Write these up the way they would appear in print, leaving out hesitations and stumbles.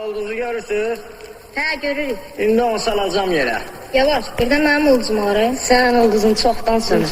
ulduzu görürsünüz. Hə, görürük. İndi onu salacağım yerə. Yavaş, birdən mənim ulduzum var. Sənin ulduzun çoxdan sonra.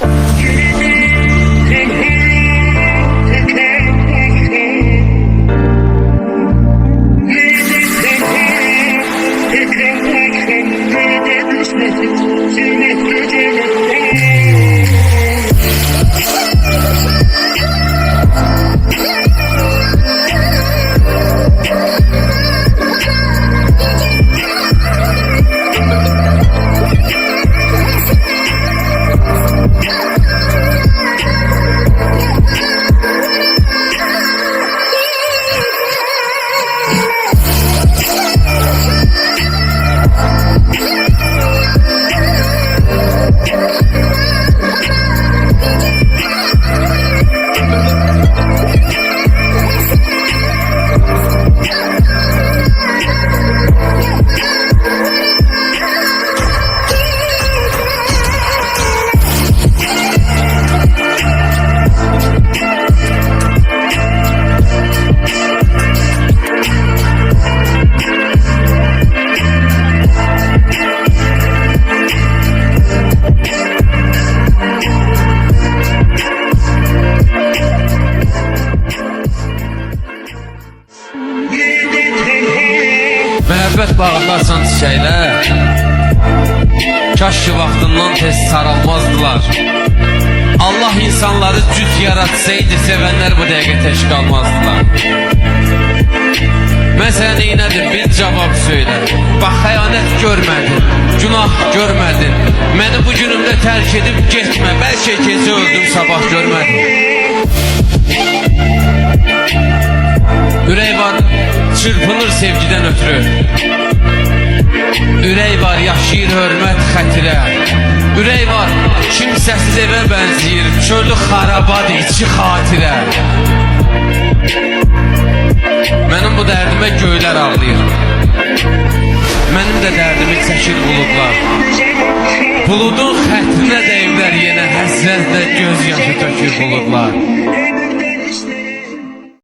Məhəbbət bağlarsan çiçəklər, kaş ki vaxtından tez saralmazdılar. Allah insanları cüt yaratsaydı, sevənlər bu dəqiqə tək qalmazdılar. Mən sənə neynədim, bir cavab söylə. Bax, xəyanət görmədin, günah görmədin. Məni bu günümdə tərk edib getmə, bəlkə gecə öldüm, sabah görmədin. Ürək var, çırpınır sevgidən ötürü. Ürək var, yaşayır hörmət xətirə. Ürək var, kimsəsiz evə bənziyir, çölü xarabadır, içi xatirə. Mənim bu dərdimə göylər ağlayır. Mənim də dərdimi çəkir buludlar. Buludun xətrinə dəyiblər yenə, həsrətlə göz yaşı tökür buludlar.